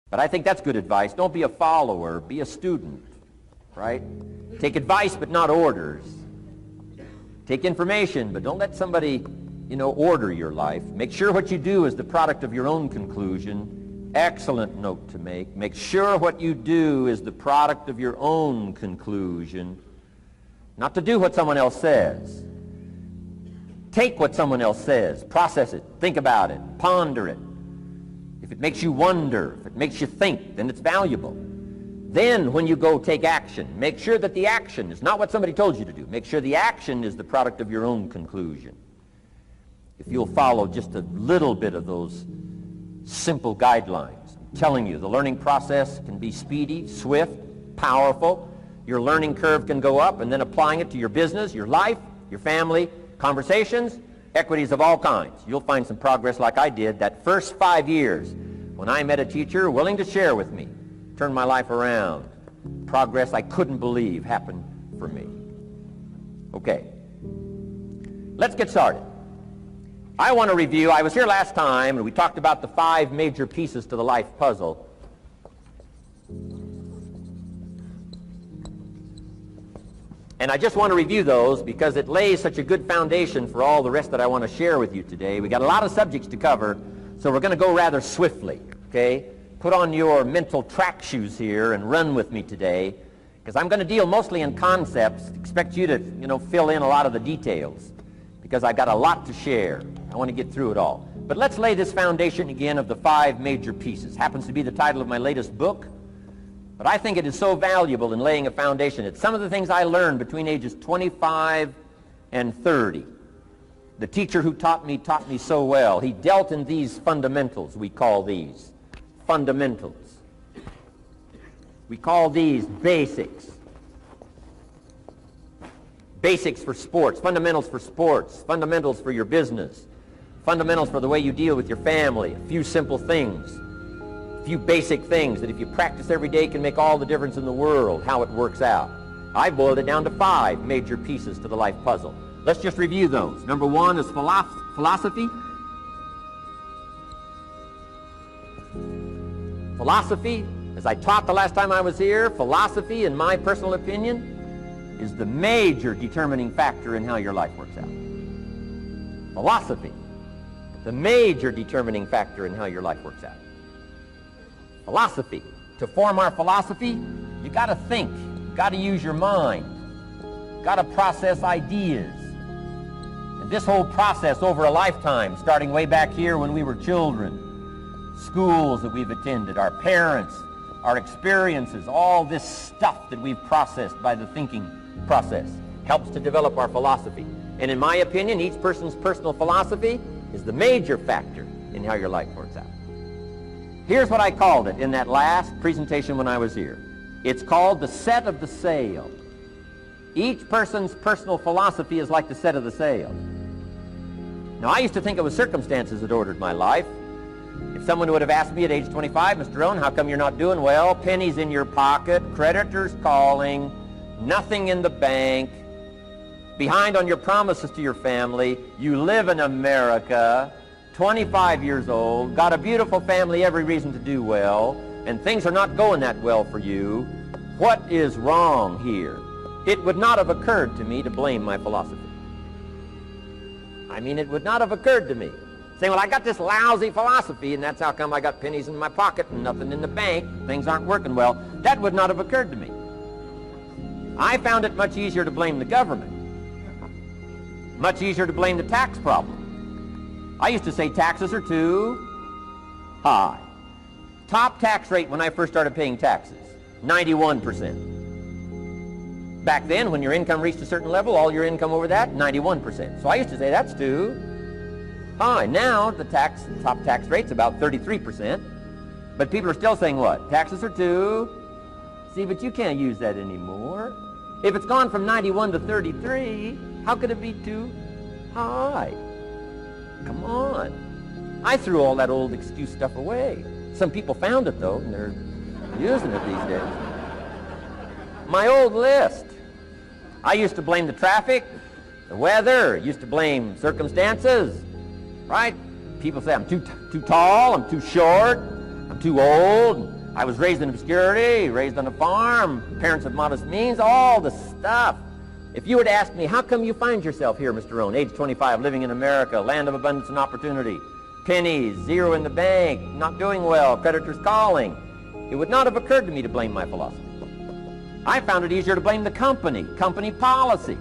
But I think that's good advice. Don't be a follower, be a student, right? Take advice, but not orders. Take information, but don't let somebody, order your life. Make sure what you do is the product of your own conclusion. Excellent note to make. Make sure what you do is the product of your own conclusion. Not to do what someone else says. Take what someone else says, process it, think about it, ponder it. If it makes you wonder, if it makes you think, then it's valuable. Then when you go take action, make sure that the action is not what somebody told you to do. Make sure the action is the product of your own conclusion. If you'll follow just a little bit of those simple guidelines, I'm telling you, the learning process can be speedy, swift, powerful. Your learning curve can go up, and then applying it to your business, your life, your family, conversations, equities of all kinds. You'll find some progress like I did that first 5 years when I met a teacher willing to share with me, turn my life around. Progress I couldn't believe happened for me. Okay, let's get started. I want to review, I was here last time and we talked about the 5 major pieces to the life puzzle. And I just want to review those because it lays such a good foundation for all the rest that I want to share with you today. We got a lot of subjects to cover, so we're going to go rather swiftly, okay? Put on your mental track shoes here and run with me today, because I'm going to deal mostly in concepts. Expect you to, fill in a lot of the details, because I've got a lot to share. I want to get through it all. But let's lay this foundation again of the 5 major pieces. Happens to be the title of my latest book. But I think it is so valuable in laying a foundation. It's some of the things I learned between ages 25 and 30. The teacher who taught me so well. He dealt in these fundamentals, we call these. Fundamentals. We call these basics. Basics for sports, fundamentals for sports, fundamentals for your business, fundamentals for the way you deal with your family, a few simple things. Few basic things that if you practice every day can make all the difference in the world, how it works out. I boiled it down to 5 major pieces to the life puzzle. Let's just review those. Number 1 is philosophy. Philosophy, as I taught the last time I was here, philosophy, in my personal opinion, is the major determining factor in how your life works out. Philosophy, the major determining factor in how your life works out. Philosophy. To form our philosophy, you got to think. You got to use your mind. You got to process ideas. And this whole process over a lifetime, starting way back here when we were children, schools that we've attended, our parents, our experiences, all this stuff that we've processed by the thinking process helps to develop our philosophy. And in my opinion, each person's personal philosophy is the major factor in how your life works out. Here's what I called it in that last presentation when I was here. It's called the set of the sail. Each person's personal philosophy is like the set of the sail. Now, I used to think it was circumstances that ordered my life. If someone would have asked me at age 25, Mr. Rohn, how come you're not doing well? Pennies in your pocket, creditors calling, nothing in the bank, behind on your promises to your family, you live in America, 25 years old, got a beautiful family, every reason to do well, and things are not going that well for you. What is wrong here? It would not have occurred to me to blame my philosophy. I mean, it would not have occurred to me. Saying, well, I got this lousy philosophy, and that's how come I got pennies in my pocket and nothing in the bank. Things aren't working well. That would not have occurred to me. I found it much easier to blame the government. Much easier to blame the tax problem. I used to say taxes are too high. Top tax rate when I first started paying taxes, 91%. Back then, when your income reached a certain level, all your income over that, 91%. So I used to say that's too high. Now, the top tax rate's about 33%. But people are still saying what? Taxes are too. See, but you can't use that anymore. If it's gone from 91 to 33, how could it be too high? Come on. I threw all that old excuse stuff away. Some people found it, though, and they're using it these days. My old list. I used to blame the traffic, the weather, used to blame circumstances, right? People say I'm too tall, I'm too short, I'm too old. I was raised in obscurity, raised on a farm, parents of modest means, all the stuff. If you were to ask me, how come you find yourself here, Mr. Rohn, age 25, living in America, land of abundance and opportunity, pennies, zero in the bank, not doing well, creditors calling, it would not have occurred to me to blame my philosophy. I found it easier to blame the company policy.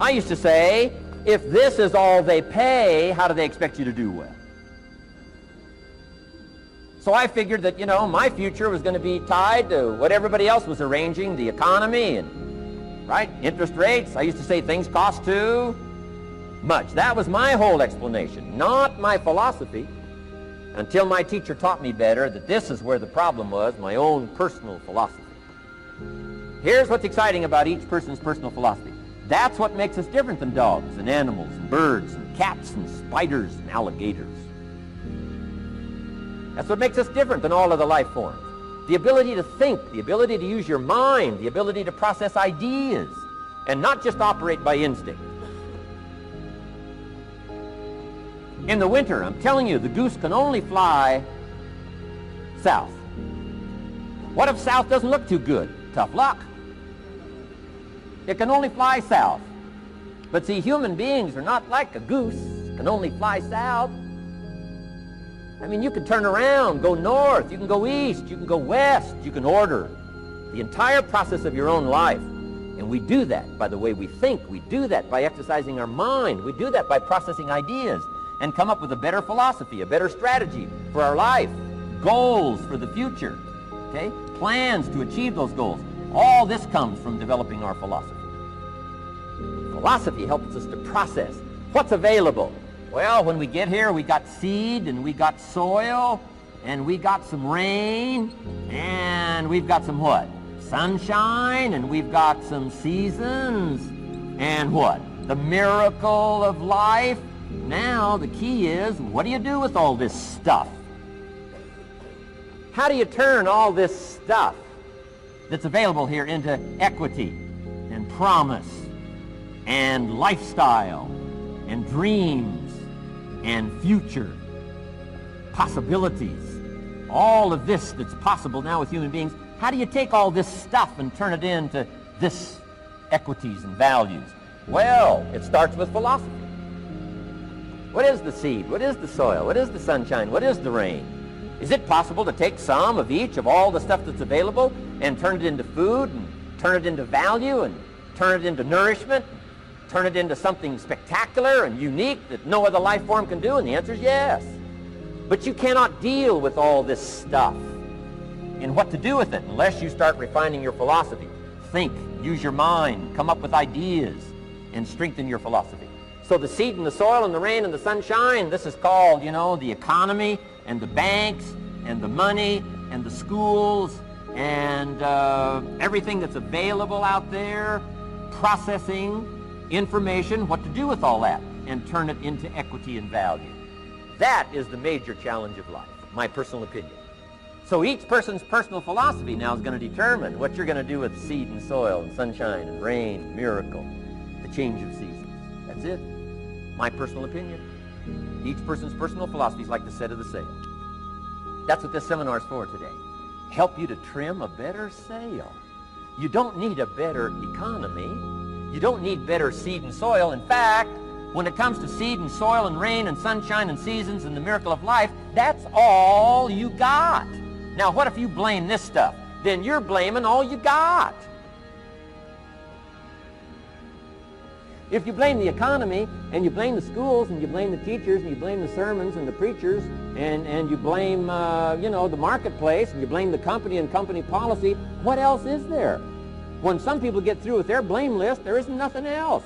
I used to say, if this is all they pay, how do they expect you to do well? So I figured that, my future was going to be tied to what everybody else was arranging, the economy and, interest rates. I used to say things cost too much. That was my whole explanation, not my philosophy, until my teacher taught me better that this is where the problem was, my own personal philosophy. Here's what's exciting about each person's personal philosophy. That's what makes us different than dogs and animals and birds and cats and spiders and alligators. That's what makes us different than all of the life forms. The ability to think, the ability to use your mind, the ability to process ideas, and not just operate by instinct. In the winter, I'm telling you, the goose can only fly south. What if south doesn't look too good? Tough luck. It can only fly south. But see, human beings are not like a goose, can only fly south. I mean, you can turn around, go north, you can go east, you can go west, you can order the entire process of your own life. And we do that by the way we think. We do that by exercising our mind. We do that by processing ideas and come up with a better philosophy, a better strategy for our life, goals for the future, okay? Plans to achieve those goals. All this comes from developing our philosophy. Philosophy helps us to process what's available. Well, when we get here, we got seed, and we got soil, and we got some rain, and we've got some what? Sunshine, and we've got some seasons, and what? The miracle of life. Now, the key is, what do you do with all this stuff? How do you turn all this stuff that's available here into equity and promise and lifestyle and dreams and future possibilities? All of this that's possible now with human beings, how do you take all this stuff and turn it into this equities and values? Well, it starts with philosophy. What is the seed? What is the soil? What is the sunshine? What is the rain? Is it possible to take some of each of all the stuff that's available and turn it into food and turn it into value and turn it into nourishment, turn it into something spectacular and unique that no other life form can do? And the answer is yes. But you cannot deal with all this stuff and what to do with it unless you start refining your philosophy. Think, use your mind, come up with ideas, and strengthen your philosophy. So the seed and the soil and the rain and the sunshine, this is called, the economy and the banks and the money and the schools and everything that's available out there, processing information, what to do with all that, and turn it into equity and value. That is the major challenge of life, my personal opinion. So each person's personal philosophy now is going to determine what you're going to do with seed and soil and sunshine and rain, miracle, the change of seasons. That's it. My personal opinion. Each person's personal philosophy is like the set of the sail. That's what this seminar is for today. Help you to trim a better sail. You don't need a better economy. You don't need better seed and soil. In fact, when it comes to seed and soil and rain and sunshine and seasons and the miracle of life, that's all you got. Now, what if you blame this stuff? Then you're blaming all you got. If you blame the economy, and you blame the schools, and you blame the teachers, and you blame the sermons and the preachers, and you blame, the marketplace, and you blame the company and company policy, what else is there? When some people get through with their blame list, there isn't nothing else.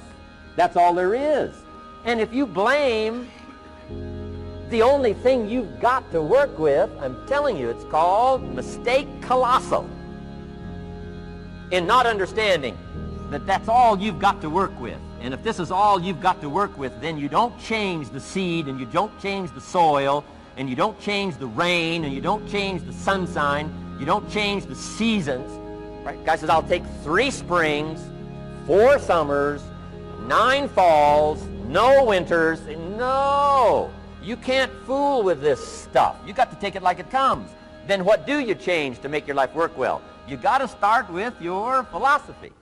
That's all there is. And if you blame the only thing you've got to work with, I'm telling you, it's called mistake colossal in not understanding that that's all you've got to work with. And if this is all you've got to work with, then you don't change the seed, and you don't change the soil, and you don't change the rain, and you don't change the sunshine, you don't change the seasons. Right? Guy says, I'll take 3 springs, 4 summers, 9 falls, no winters. No, you can't fool with this stuff. You got to take it like it comes. then what do you change to make your life work well? You got to start with your philosophy.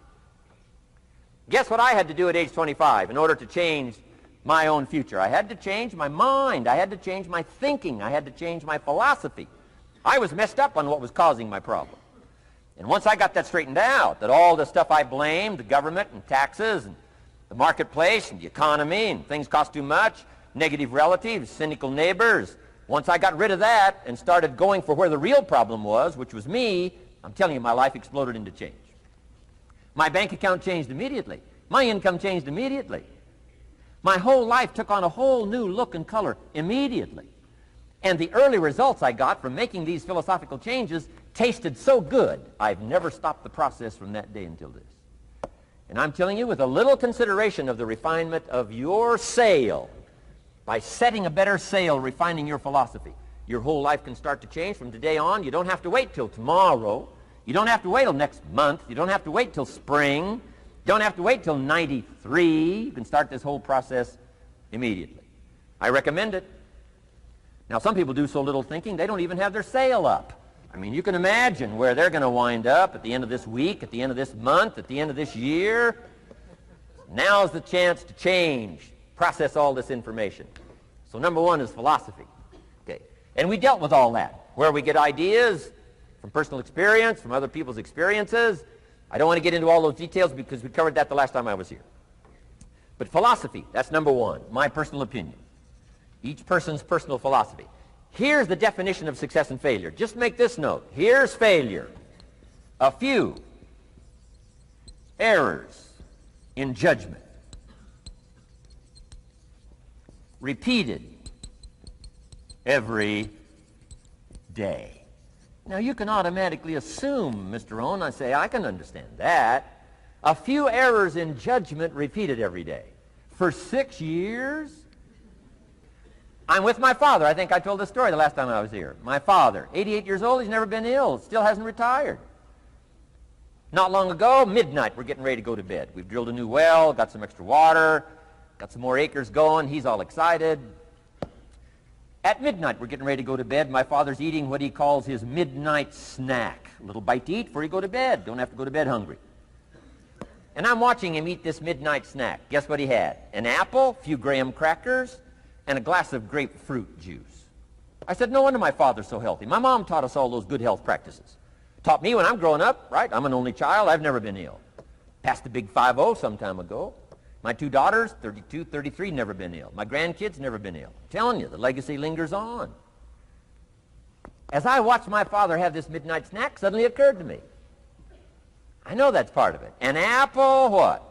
Guess what I had to do at age 25 in order to change my own future? I had to change my mind. I had to change my thinking. I had to change my philosophy. I was messed up on what was causing my problem. And once I got that straightened out, that all the stuff I blamed, the government and taxes and the marketplace and the economy and things cost too much, negative relatives, cynical neighbors, once I got rid of that and started going for where the real problem was, which was me, I'm telling you, my life exploded into change. My bank account changed immediately. My income changed immediately. My whole life took on a whole new look and color immediately. And the early results I got from making these philosophical changes tasted so good, I've never stopped the process from that day until this. And I'm telling you, with a little consideration of the refinement of your sail, by setting a better sail, refining your philosophy, your whole life can start to change from today on. You don't have to wait till tomorrow. You don't have to wait till next month. You don't have to wait till spring. You don't have to wait till 93. You can start this whole process immediately. I recommend it. Now, some people do so little thinking, they don't even have their sail up. I mean, you can imagine where they're going to wind up at the end of this week, at the end of this month, at the end of this year. Now's the chance to change, process all this information. So number one is philosophy. Okay. And we dealt with all that, where we get ideas from personal experience, from other people's experiences. I don't want to get into all those details because we covered that the last time I was here. But philosophy, that's number one, my personal opinion. Each person's personal philosophy. Here's the definition of success and failure. Just make this note. Here's failure. A few errors in judgment, repeated every day. Now, you can automatically assume, Mr. Rohn, I say, I can understand that. A few errors in judgment repeated every day. For 6 years? I'm with my father. I think I told this story the last time I was here. My father, 88 years old, he's never been ill, still hasn't retired. Not long ago, midnight, we're getting ready to go to bed. We've drilled a new well, got some extra water, got some more acres going. He's all excited. At midnight, we're getting ready to go to bed. My father's eating what he calls his midnight snack. A little bite to eat before you go to bed. Don't have to go to bed hungry. And I'm watching him eat this midnight snack. Guess what he had? An apple, a few graham crackers, and a glass of grapefruit juice. I said, no wonder my father's so healthy. My mom taught us all those good health practices. Taught me when I'm growing up, right? I'm an only child. I've never been ill. Passed the big 5-0 some time ago. My 2 daughters, 32, 33, never been ill. My grandkids, never been ill. I'm telling you, the legacy lingers on. As I watched my father have this midnight snack, suddenly occurred to me. I know that's part of it. An apple, what?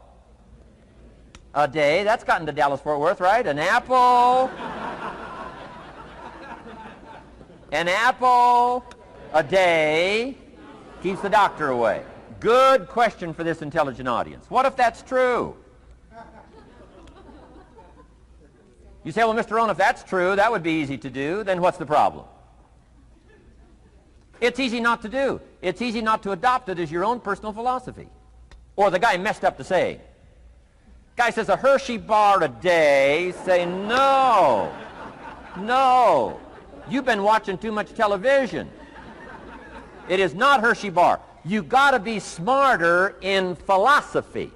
A day. That's gotten to Dallas-Fort Worth, right? An apple. An apple a day keeps the doctor away. Good question for this intelligent audience. What if that's true? You say, well, Mr. Rohn, if that's true, that would be easy to do. Then what's the problem? It's easy not to do. It's easy not to adopt it as your own personal philosophy. Or the guy messed up the saying. Guy says a Hershey bar a day. Say, no. No. You've been watching too much television. It is not Hershey bar. You got to be smarter in philosophy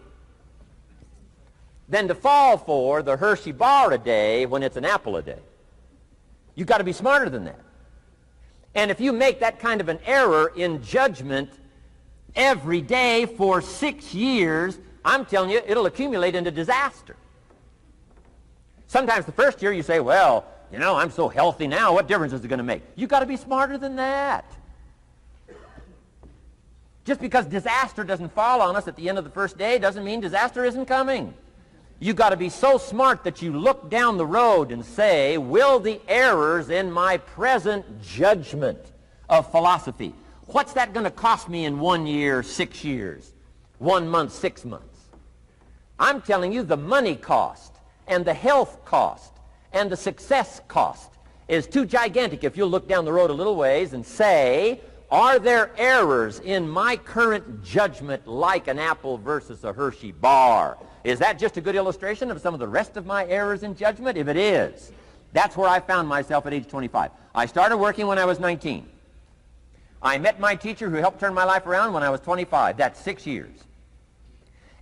than to fall for the Hershey bar a day when it's an apple a day. You've got to be smarter than that. And if you make that kind of an error in judgment every day for 6 years, I'm telling you, it'll accumulate into disaster. Sometimes the first year you say, well, you know, I'm so healthy now, what difference is it going to make? You've got to be smarter than that. Just because disaster doesn't fall on us at the end of the first day doesn't mean disaster isn't coming. You've got to be so smart that you look down the road and say, will the errors in my present judgment of philosophy, what's that going to cost me in 1 year, 6 years, 1 month, 6 months? I'm telling you the money cost and the health cost and the success cost is too gigantic if you'll look down the road a little ways and say, are there errors in my current judgment like an apple versus a Hershey bar? Is that just a good illustration of some of the rest of my errors in judgment? If it is, that's where I found myself at age 25. I started working when I was 19. I met my teacher who helped turn my life around when I was 25. That's 6 years.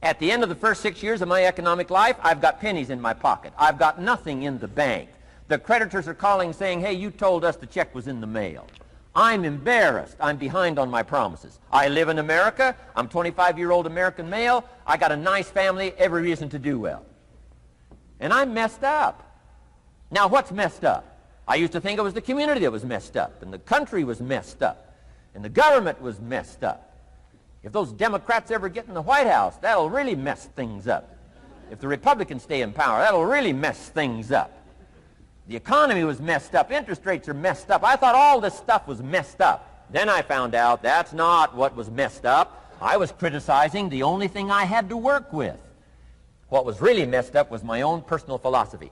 At the end of the first 6 years of my economic life, I've got pennies in my pocket. I've got nothing in the bank. The creditors are calling saying, hey, you told us the check was in the mail. I'm embarrassed. I'm behind on my promises. I live in America. I'm 25-year-old American male. I got a nice family, every reason to do well. And I'm messed up. Now, what's messed up? I used to think it was the community that was messed up, and the country was messed up, and the government was messed up. If those Democrats ever get in the White House, that'll really mess things up. If the Republicans stay in power, that'll really mess things up. The economy was messed up. Interest rates are messed up. I thought all this stuff was messed up. Then I found out that's not what was messed up. I was criticizing the only thing I had to work with. What was really messed up was my own personal philosophy.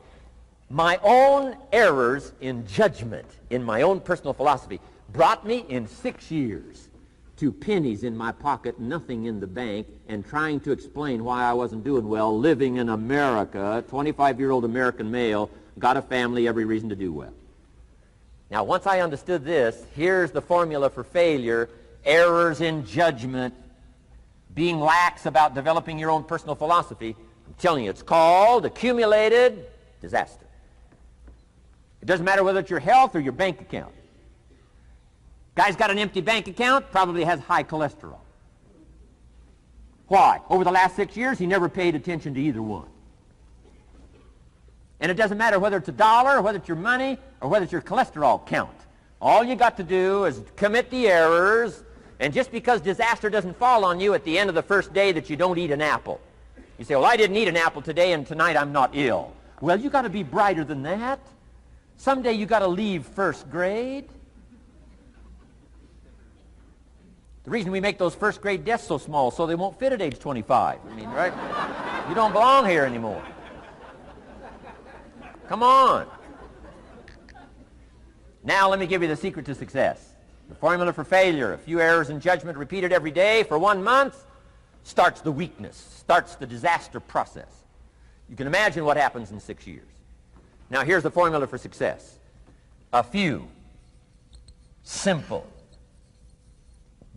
My own errors in judgment in my own personal philosophy brought me in 6 years to pennies in my pocket, nothing in the bank, and trying to explain why I wasn't doing well, living in America, 25-year-old American male, got a family, every reason to do well. Now, once I understood this, here's the formula for failure: errors in judgment, being lax about developing your own personal philosophy. I'm telling you, it's called accumulated disaster. It doesn't matter whether it's your health or your bank account. Guy's got an empty bank account, probably has high cholesterol. Why? Over the last 6 years, he never paid attention to either one. And it doesn't matter whether it's a dollar, or whether it's your money, or whether it's your cholesterol count. All you got to do is commit the errors, and just because disaster doesn't fall on you at the end of the first day that you don't eat an apple. You say, well, I didn't eat an apple today, and tonight I'm not ill. Well, you got to be brighter than that. Someday you got to leave first grade. The reason we make those first grade desks so small so they won't fit at age 25. I mean, right? You don't belong here anymore. Come on. Now let me give you the secret to success. The formula for failure: a few errors in judgment repeated every day for 1 month starts the weakness, starts the disaster process. You can imagine what happens in 6 years. Now here's the formula for success: a few simple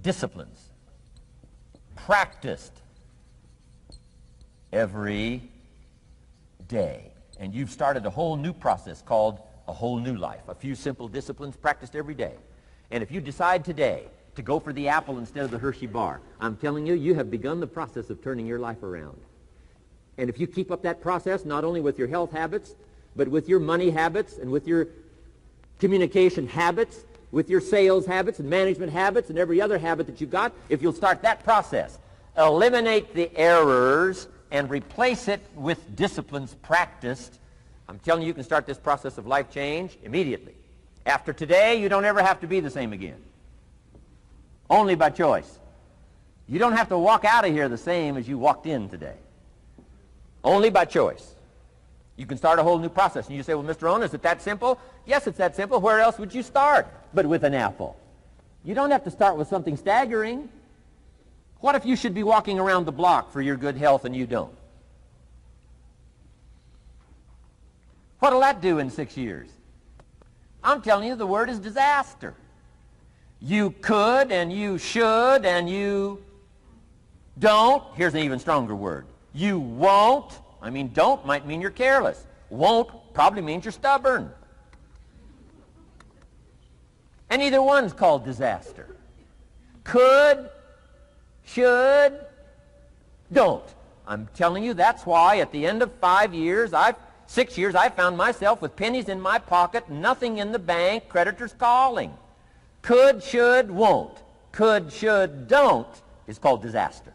disciplines practiced every day. And you've started a whole new process called a whole new life. A few simple disciplines practiced every day. And if you decide today to go for the apple instead of the Hershey bar, I'm telling you, you have begun the process of turning your life around. And if you keep up that process, not only with your health habits, but with your money habits and with your communication habits, with your sales habits and management habits and every other habit that you've got, if you'll start that process, eliminate the errors and replace it with disciplines practiced, I'm telling you, you can start this process of life change immediately. After today, you don't ever have to be the same again. Only by choice. You don't have to walk out of here the same as you walked in today. Only by choice. You can start a whole new process. And you say, well, Mr. Rohn, is it that simple? Yes, it's that simple. Where else would you start but with an apple? You don't have to start with something staggering. What if you should be walking around the block for your good health and you don't? What'll that do in 6 years? I'm telling you, the word is disaster. You could and you should and you don't. Here's an even stronger word. You won't. I mean, don't might mean you're careless. Won't probably means you're stubborn. And either one's called disaster. Could, should, don't. I'm telling you, that's why at the end of 6 years, I found myself with pennies in my pocket, nothing in the bank, creditors calling. Could, should, won't. Could, should, don't is called disaster.